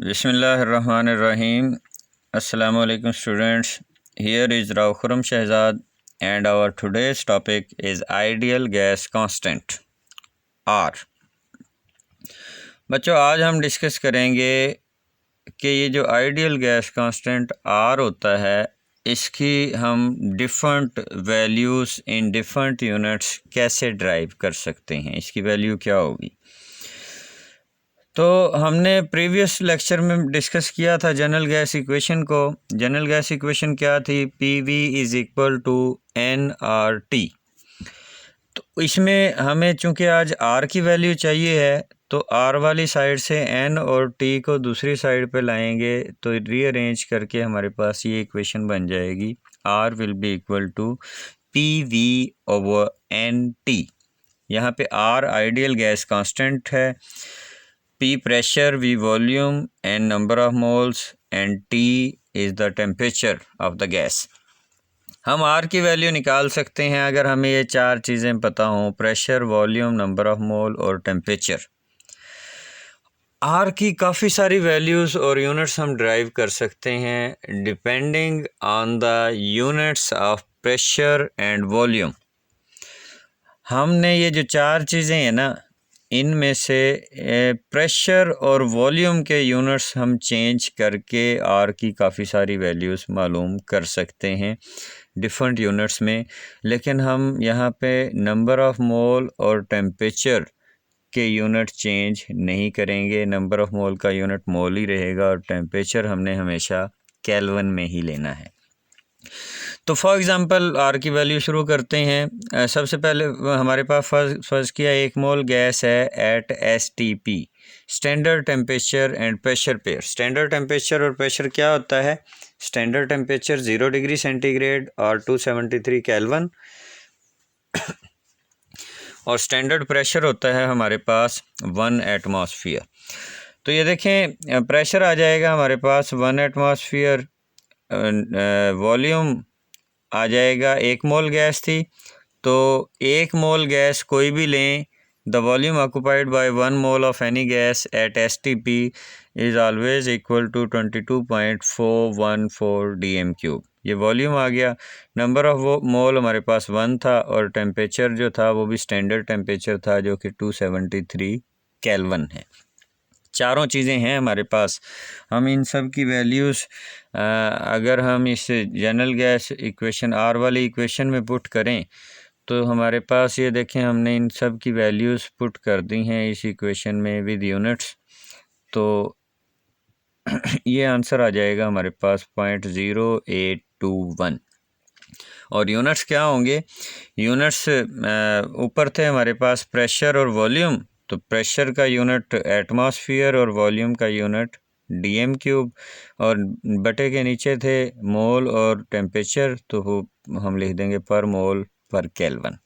Bismillahirrahmanirrahim. Assalamu alaikum students. Here is Rao Khurram Shehzad and our today's topic is ideal gas constant R. बच्चों आज हम discuss करेंगे कि ये जो आइडियल गैस कांस्टेंट R होता है इसकी हम different values in different units कैसे ड्राइव कर सकते हैं, इसकी वैल्यू क्या होगी। तो हमने प्रीवियस लेक्चर में डिस्कस किया था जनरल गैस इक्वेशन को। जनरल गैस इक्वेशन क्या थी? PV is equal to nRT। तो इसमें हमें चूँकि आज R की वैल्यू चाहिए है तो R वाली साइड से N और T को दूसरी साइड पे लाएंगे तो रीअरेंज करके हमारे पास ये इक्वेशन बन जाएगी R will be equal to PV over NT। यहाँ पे R आइडियल गैस कांस्टेंट है, P pressure, V volume and number of moles and T is the temperature of the gas। हम R की वैल्यू निकाल सकते हैं अगर हमें ये चार चीज़ें पता हों, pressure, volume, number of mole और टेम्परेचर। R की काफ़ी सारी वैल्यूज़ और यूनिट्स हम ड्राइव कर सकते हैं depending on the units of pressure and volume. हमने ये जो चार चीज़ें हैं ना, इनमें से प्रेशर और वॉल्यूम के यूनिट्स हम चेंज करके R की काफ़ी सारी वैल्यूज़ मालूम कर सकते हैं डिफरेंट यूनिट्स में। लेकिन हम यहाँ पे नंबर ऑफ़ मोल और टेम्परेचर के यूनिट चेंज नहीं करेंगे। नंबर ऑफ़ मोल का यूनिट मोल ही रहेगा और टेम्परेचर हमने हमेशा केल्विन में ही लेना है। तो फॉर एग्ज़ाम्पल R की वैल्यू शुरू करते हैं। सबसे पहले हमारे पास फर्स्ट किया 1 मोल गैस है at STP, standard temperature and pressure pair. Standard temperature और प्रेशर क्या होता है? स्टैंडर्ड टेम्परेचर 0 डिग्री सेंटीग्रेड और 273 केल्विन और स्टैंडर्ड प्रेशर होता है हमारे पास 1 एटमॉस्फेयर। तो ये देखें प्रेशर आ जाएगा हमारे पास 1 एटमॉस्फेयर, वॉल्यूम आ जाएगा 1 मोल गैस थी तो 1 मोल गैस कोई भी लें, the volume occupied by 1 mole of any gas at STP is always equal to 22.414 dm³। ये वॉल्यूम आ गया। नंबर ऑफ मोल हमारे पास 1 था और टेम्परेचर जो था वो भी स्टैंडर्ड टेम्परेचर था जो कि 273 केल्विन है। चारों चीज़ें हैं हमारे पास। हम इन सब की वैल्यूज़ अगर हम इस जनरल गैस इक्वेशन R वाली इक्वेशन में पुट करें तो हमारे पास ये देखें हमने इन सब की वैल्यूज़ पुट कर दी हैं इस इक्वेशन में विद यूनिट्स। तो ये आंसर आ जाएगा हमारे पास 0.0821 और यूनिट्स क्या होंगे? यूनिट्स ऊपर थे हमारे पास प्रेशर और वॉल्यूम, तो प्रेशर का यूनिट एटमॉस्फेयर और वॉल्यूम का यूनिट dm³, और बटे के नीचे थे मोल और टेम्परेचर, तो वो हम लिख देंगे पर मोल पर केल्विन।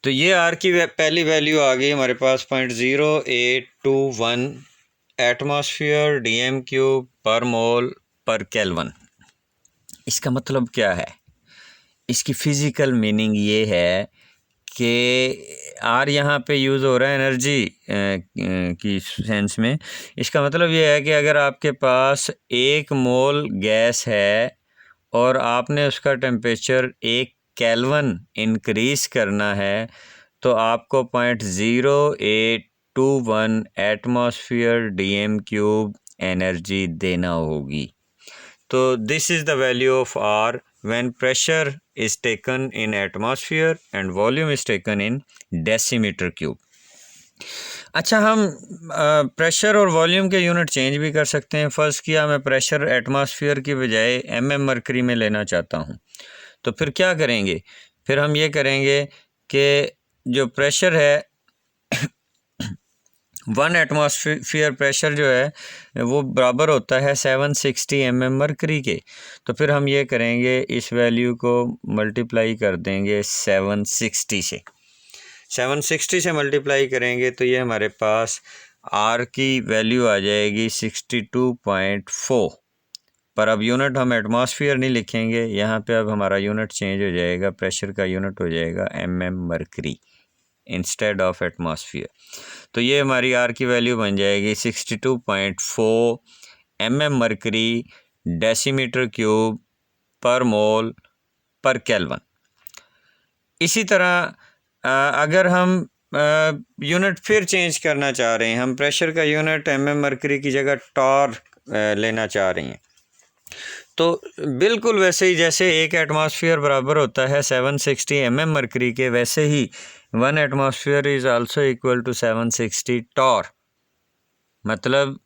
तो ये R की पहली वैल्यू आ गई हमारे पास 0.0821 एटमॉस्फेयर dm³ पर मोल पर केल्विन। इसका मतलब क्या है? इसकी फ़िज़िकल मीनिंग ये है कि R यहाँ पे यूज़ हो रहा है एनर्जी की सेंस में। इसका मतलब ये है कि अगर आपके पास 1 मोल गैस है और आपने उसका टेम्परेचर 1 केल्विन इंक्रीज़ करना है तो आपको 0.0821 एटमॉस्फेयर dm³ एनर्जी देना होगी। तो this is the value of R when pressure is taken in atmosphere and volume is taken in decimeter cube। अच्छा, हम प्रेशर और वॉल्यूम के यूनिट चेंज भी कर सकते हैं। फर्स्ट किया मैं प्रेशर एटमॉस्फेयर की बजाय mm मरकरी में लेना चाहता हूँ, तो फिर क्या करेंगे? फिर हम ये करेंगे कि जो प्रेशर है 1 एटमॉस्फेयर प्रेशर जो है वो बराबर होता है 760 mm मरकरी के। तो फिर हम ये करेंगे इस वैल्यू को मल्टीप्लाई कर देंगे 760 से। 760 से मल्टीप्लाई करेंगे तो ये हमारे पास R की वैल्यू आ जाएगी 62.4। पर अब यूनिट हम एटमॉस्फेयर नहीं लिखेंगे, यहाँ पे अब हमारा यूनिट चेंज हो जाएगा, प्रेशर का यूनिट हो जाएगा mm mercury instead of atmosphere. तो ये हमारी आर की वैल्यू बन जाएगी 62.4 mm mercury decimetre cube per mole पर केल्विन। इसी तरह अगर हम यूनिट फिर चेंज करना चाह रहे हैं, हम प्रेशर का यूनिट mm मरकरी की जगह टॉर लेना चाह रहे हैं, तो बिल्कुल वैसे ही जैसे एक एटमॉस्फेयर बराबर होता है 760 mm मरकरी के, वैसे ही 1 atmosphere is also equal to 760 torr. मतलब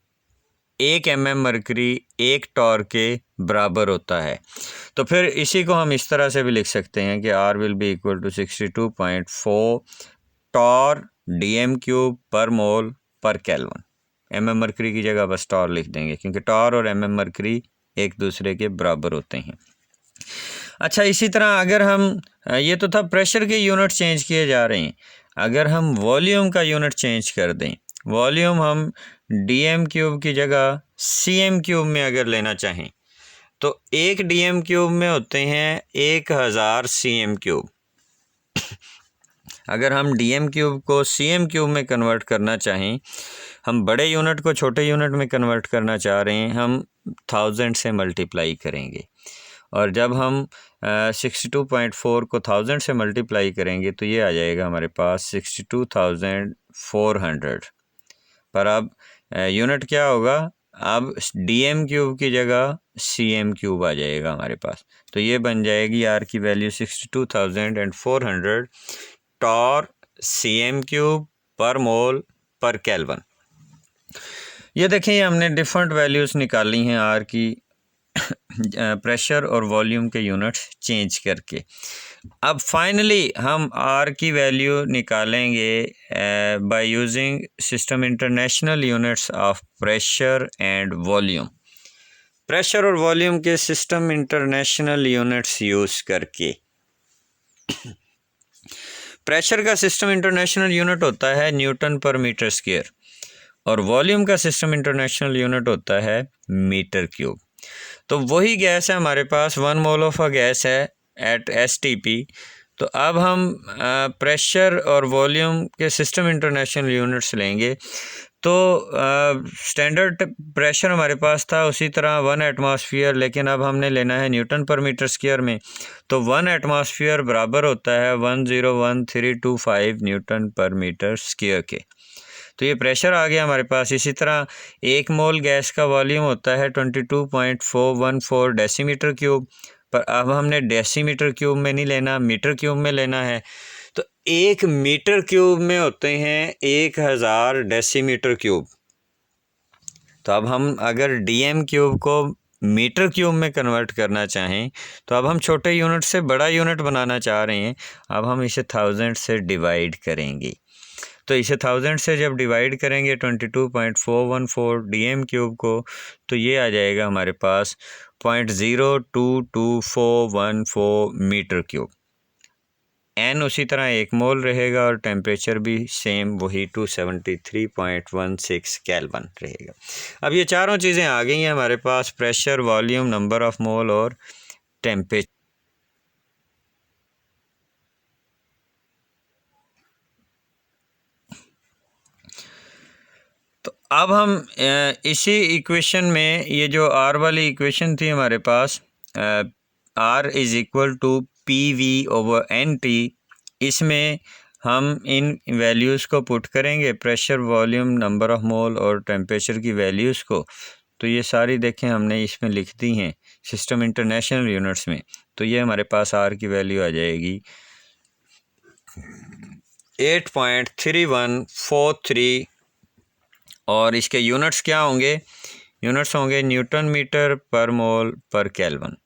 1 mm मरकरी 1 टॉर के बराबर होता है। तो फिर इसी को हम इस तरह से भी लिख सकते हैं कि R will be equal to 62.4 torr DM cube per mole पर केल्विन। mm मरकरी की जगह बस टॉर लिख देंगे, क्योंकि टॉर और mm मरकरी एक दूसरे के बराबर होते हैं। अच्छा, इसी तरह अगर हम ये तो था प्रेशर के यूनिट चेंज किए जा रहे हैं, अगर हम वॉल्यूम का यूनिट चेंज कर दें, वॉल्यूम हम DM क्यूब की जगह CM क्यूब में अगर लेना चाहें, तो 1 DM क्यूब में होते हैं 1000 CM क्यूब। अगर हम DM क्यूब को CM क्यूब में कन्वर्ट करना चाहें, हम बड़े यूनिट को छोटे यूनिट में कन्वर्ट करना चाह रहे हैं, हम 1000 से मल्टीप्लाई करेंगे, और जब हम 62.4 को 1000 से मल्टीप्लाई करेंगे तो ये आ जाएगा हमारे पास 62,400। पर अब यूनिट क्या होगा, अब DM क्यूब की जगह CM क्यूब आ जाएगा हमारे पास। तो ये बन जाएगी R की value 62,400 Tor CM cube per mole पर केल्विन। ये देखें, ये हमने डिफरेंट वैल्यूज़ निकाली हैं R की प्रेशर और वॉल्यूम के यूनिट्स चेंज करके। अब फाइनली हम R की वैल्यू निकालेंगे by using system international units of pressure and volume. Pressure और वॉल्यूम के सिस्टम इंटरनेशनल यूनिट्स यूज़ करके। प्रेशर का सिस्टम इंटरनेशनल यूनिट होता है न्यूटन पर मीटर स्क्वायर, और वॉल्यूम का सिस्टम इंटरनेशनल यूनिट होता है मीटर क्यूब। तो वही गैस है हमारे पास, 1 मोल ऑफ अ गैस है एट STP। तो अब हम प्रेशर और वॉल्यूम के सिस्टम इंटरनेशनल यूनिट्स लेंगे। तो स्टैंडर्ड प्रेशर हमारे पास था उसी तरह 1 एटमॉस्फेयर, लेकिन अब हमने लेना है न्यूटन पर मीटर स्क्वायर में। तो 1 एटमॉस्फेयर बराबर होता है 101325 न्यूटन पर मीटर स्क्वायर के। तो ये प्रेशर आ गया हमारे पास। इसी तरह 1 मोल गैस का वॉल्यूम होता है 22.414 डेसीमीटर क्यूब, पर अब हमने डेसीमीटर क्यूब में नहीं लेना, मीटर क्यूब में लेना है। तो 1 मीटर क्यूब में होते हैं 1000 डेसीमीटर क्यूब। तो अब हम अगर DM क्यूब को मीटर क्यूब में कन्वर्ट करना चाहें, तो अब हम छोटे यूनिट से बड़ा यूनिट बनाना चाह रहे हैं, अब हम इसे 1000 से डिवाइड करेंगे। तो इसे 1000 से जब डिवाइड करेंगे 22.414 DM क्यूब को, तो ये आ जाएगा हमारे पास 0.02214 मीटर क्यूब। N उसी तरह 1 मोल रहेगा और टेम्परेचर भी सेम वही 273.16 केल्विन रहेगा। अब ये चारों चीज़ें आ गई हैं हमारे पास, pressure, volume, number of mole और टेम्परेचर। तो अब हम इसी इक्वेशन में, ये जो R वाली इक्वेशन थी हमारे पास, R is equal to PV/NT, इसमें हम इन वैल्यूज़ को पुट करेंगे, pressure, volume, number of mole और टेम्परेचर की वैल्यूज़ को। तो ये सारी देखें हमने इसमें लिख दी हैं सिस्टम इंटरनेशनल यूनिट्स में। तो ये हमारे पास R की वैल्यू आ जाएगी 8.3143, और इसके यूनिट्स क्या होंगे, यूनिट्स होंगे न्यूटन मीटर पर मोल पर केल्विन।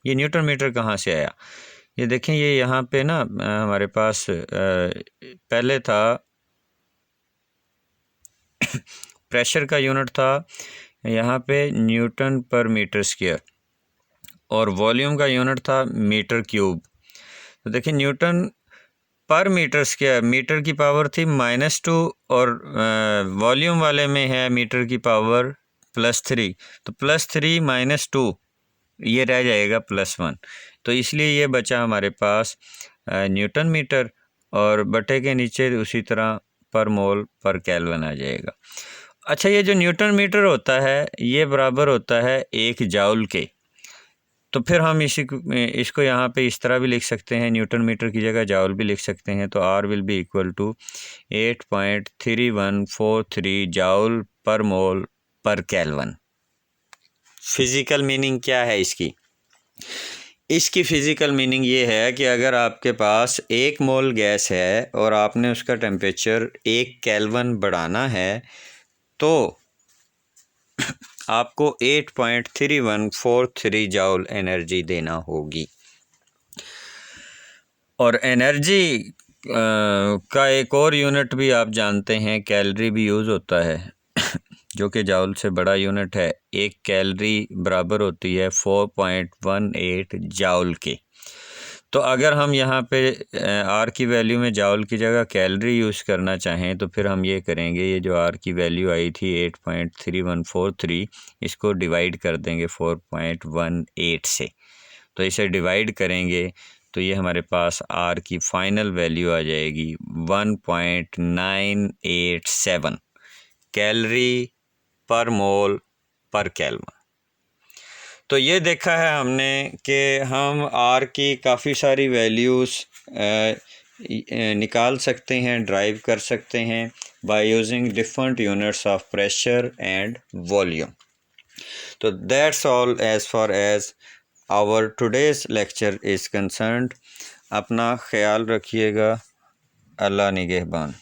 ये न्यूटन मीटर कहाँ से आया, ये देखें, ये यहाँ पे ना हमारे पास पहले था प्रेशर का यूनिट था यहाँ पे न्यूटन पर मीटर स्क्वायर, और वॉल्यूम का यूनिट था मीटर क्यूब। तो देखिए न्यूटन पर मीटर स्क्वायर, मीटर की पावर थी -2, और वॉल्यूम वाले में है मीटर की पावर +3। तो +3 -2 ये रह जाएगा +1। तो इसलिए ये बचा हमारे पास न्यूटन मीटर, और बटे के नीचे उसी तरह पर मोल पर केल्विन आ जाएगा। अच्छा, ये जो न्यूटन मीटर होता है ये बराबर होता है 1 जाउल के। तो फिर हम इसको यहाँ पे इस तरह भी लिख सकते हैं, न्यूटन मीटर की जगह जाउल भी लिख सकते हैं। तो R will be equal to 8.3143 joule per mole पर केल्विन। फिज़िकल मीनिंग क्या है इसकी? इसकी फ़िज़िकल मीनिंग ये है कि अगर आपके पास 1 मोल गैस है और आपने उसका टेम्परेचर 1 केल्विन बढ़ाना है तो आपको 8.3143 जाउल एनर्जी देना होगी। और एनर्जी का एक और यूनिट भी आप जानते हैं, कैलोरी भी यूज़ होता है जो कि जाउल से बड़ा यूनिट है। 1 कैलोरी बराबर होती है 4.18 जाउल के। तो अगर हम यहाँ पे R की वैल्यू में जाउल की जगह कैलोरी यूज़ करना चाहें तो फिर हम ये करेंगे, ये जो R की वैल्यू आई थी 8.3143, इसको डिवाइड कर देंगे 4.18 से। तो इसे डिवाइड करेंगे तो ये हमारे पास R की फ़ाइनल वैल्यू आ जाएगी 1.987 कैलोरी पर मोल पर केल्विन। तो ये देखा है हमने कि हम R की काफ़ी सारी वैल्यूज़ निकाल सकते हैं, ड्राइव कर सकते हैं by using different units of pressure and volume. तो that's all as far as our today's lecture is concerned. अपना ख्याल रखिएगा। अल्लाह निगहबान।